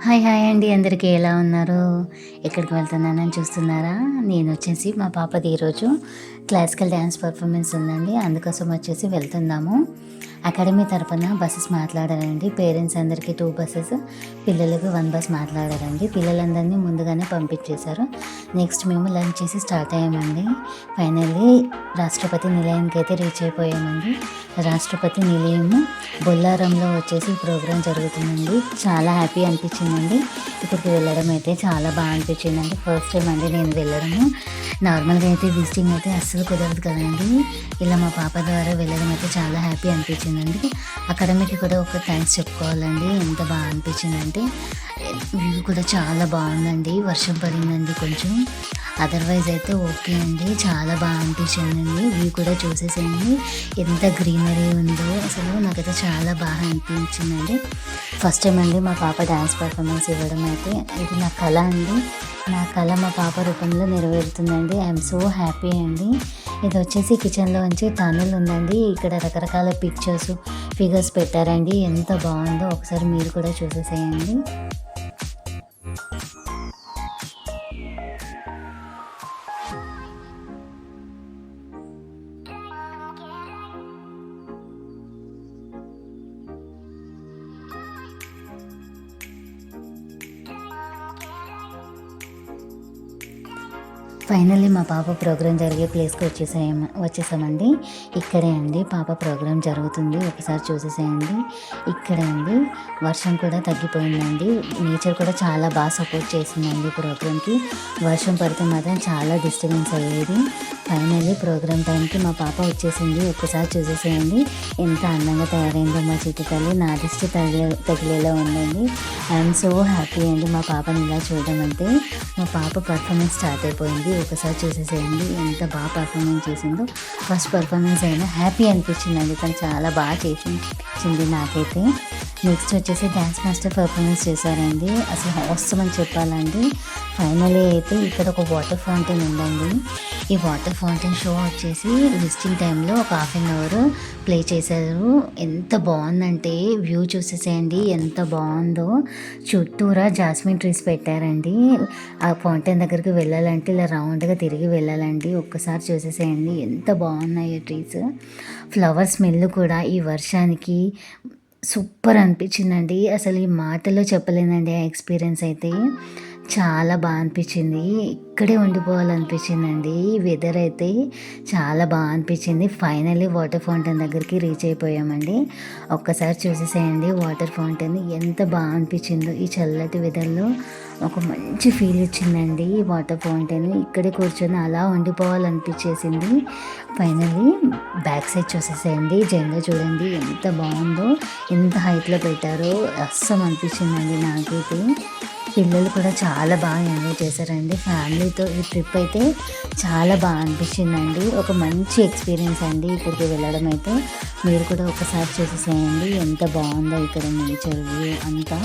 Hi hi అండి, అందరికీ ఎలా ఉన్నారు? ఎక్కడికి వెళ్తున్నానని చూస్తున్నారా? నేను వచ్చేసి మా పాపది ఈరోజు క్లాసికల్ డ్యాన్స్ పర్ఫార్మెన్స్ ఉందండి. అందుకోసం వచ్చేసి వెళ్తున్నాము. అకాడమీ తరపున బస్సెస్ మాట్లాడారండి. పేరెంట్స్ అందరికీ 2 బస్సెస్, పిల్లలకు 1 బస్ మాట్లాడారండి. పిల్లలందరినీ ముందుగానే పంపించేశారు. నెక్స్ట్ మేము లంచ్ చేసి స్టార్ట్ అయ్యామండి. ఫైనల్లీ రాష్ట్రపతి నిలయానికి అయితే రీచ్ అయిపోయామండి. రాష్ట్రపతి నిలయము బొల్లారంలో వచ్చేసి ప్రోగ్రాం జరుగుతుందండి. చాలా హ్యాపీ అనిపించిందండి. ఇక్కడికి వెళ్ళడం అయితే చాలా బాగా అనిపించిందండి. ఫస్ట్ టైం అండి నేను వెళ్ళడము. నార్మల్గా అయితే విజిటింగ్ అయితే అస్సలు కుదరదు కదండి. ఇలా మా పాప ద్వారా వెళ్ళడం అయితే చాలా హ్యాపీ అనిపించిందండి. అకాడమీకి కూడా ఒక థ్యాంక్స్ చెప్పుకోవాలండి. ఎంత బాగా అనిపించిందంటే వ్యూ కూడా చాలా బాగుందండి. వర్షం పడిందండి కొంచెం, అదర్వైజ్ అయితే ఓకే అండి. చాలా బాగా అనిపించిందండి. వ్యూ కూడా చూసేసేయండి ఎంత గ్రీనరీ ఉందో. అసలు నాకైతే చాలా బాగా అనిపించిందండి. ఫస్ట్ టైం అండి మా పాప డ్యాన్స్ పర్ఫార్మెన్స్ ఇవ్వడం అయితే. ఇది నా కళ అండి. నా కళ మా పాప రూపంలో నెరవేరుతుందండి. ఐఎమ్ సో హ్యాపీ అండి. ఇది వచ్చేసి కిచెన్లో ఉంచి టనల్ ఉందండి. ఇక్కడ రకరకాల పిక్చర్స్, ఫిగర్స్ పెట్టారండి. ఎంత బాగుందో ఒకసారి మీరు కూడా చూసేసేయండి. ఫైనల్లీ మా పాప ప్రోగ్రాం జరిగే ప్లేస్కి వచ్చేసామండి. ఇక్కడే అండి పాప ప్రోగ్రాం జరుగుతుంది. ఒకసారి చూసేసేయండి. ఇక్కడే అండి. వర్షం కూడా తగ్గిపోయిందండి. నేచర్ కూడా చాలా బాగా సపోర్ట్ చేసిందండి ప్రోగ్రాంకి. వర్షం పడితే మాత్రం చాలా డిస్టర్బెన్స్ అయ్యేది. ఫైనల్లీ ప్రోగ్రామ్ టైంకి మా పాప వచ్చేసింది. ఒక్కసారి చూసేసేయండి ఎంత అందంగా తయారైందో మా చిట్టి తల్లి. నా దిష్టి తగిలేలా ఉందండి. ఐఎమ్ సో హ్యాపీ అండి మా పాపని ఇలా చూడడం అంటే. మా పాప పర్ఫార్మెన్స్ స్టార్ట్ అయిపోయింది. ఒకసారి చూసేసేయండి ఎంత బాగా పర్ఫార్మెన్స్ చేసిందో. ఫస్ట్ పర్ఫార్మెన్స్ అయినా హ్యాపీ అనిపించిందండి. తను చాలా బాగా చేసింది నాకైతే. నెక్స్ట్ వచ్చేసి డ్యాన్స్ మాస్టర్ పర్ఫార్మెన్స్ చేశారండి. అసలు అవసరం అని చెప్పాలండి. ఫైనలీ అయితే ఇక్కడ ఒక వాటర్ ఫౌంటైన్ ఉందండి. ఈ వాటర్ ఫౌంటైన్ షో వచ్చేసి విజిటింగ్ టైంలో ఒక 1/2 అవర్ ప్లే చేశారు. ఎంత బాగుందంటే వ్యూ చూసేసేయండి ఎంత బాగుందో. చుట్టూరా జాస్మిన్ ట్రీస్ పెట్టారండి. ఆ ఫౌంటైన్ దగ్గరికి వెళ్ళాలంటే ఇలా రౌండ్గా తిరిగి వెళ్ళాలండి. ఒక్కసారి చూసేసేయండి ఎంత బాగున్నాయో ట్రీస్. ఫ్లవర్ స్మెల్ కూడా ఈ వర్షానికి సూపర్ అనిపించిందండి. అసలు ఈ మాటలో చెప్పలేనండి ఆ ఎక్స్పీరియన్స్ అయితే. చాలా బాగా అనిపించింది. ఇక్కడే ఉండిపోవాలనిపించిందండి. వెదర్ అయితే చాలా బాగా అనిపించింది. ఫైనల్లీ వాటర్ ఫౌంటైన్ దగ్గరికి రీచ్ అయిపోయామండి. ఒక్కసారి చూసేసేయండి వాటర్ ఫౌంటైన్ ఎంత బాగా అనిపించిందో. ఈ చల్లటి వెదర్లో ఒక మంచి ఫీల్ ఇచ్చిందండి వాటర్ ఫౌంటైన్. ఇక్కడే కూర్చొని అలా ఉండిపోవాలనిపించేసింది. ఫైనల్లీ బ్యాక్ సైడ్ చూసేసేయండి. జెండా చూడండి ఎంత బాగుందో, ఎంత హైట్లో పెట్టారో. అస్సం అనిపించిందండి నాకైతే. పిల్లలు కూడా చాలా బాగా ఎంజాయ్ చేశారండి. ఫ్యామిలీతో ఈ ట్రిప్ అయితే చాలా బాగా అనిపించిందండి. ఒక మంచి ఎక్స్పీరియన్స్ అండి ఇక్కడికి వెళ్ళడం అయితే. మీరు కూడా ఒకసారి చూసేసేయండి ఎంత బాగుందో ఇక్కడ నేచర్ వ్యూ అంతా.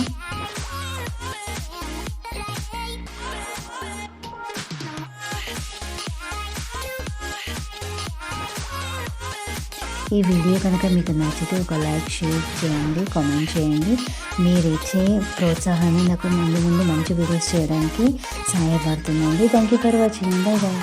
ఈ వీడియో కనుక మీకు నచ్చితే ఒక లైక్, షేర్ చేయండి, కామెంట్ చేయండి. మీరు ఇచ్చే ప్రోత్సాహాన్ని నాకు ముందు మంచి వీడియోస్ చేయడానికి సహాయపడుతుందండి. Thank you for watching. Bye bye.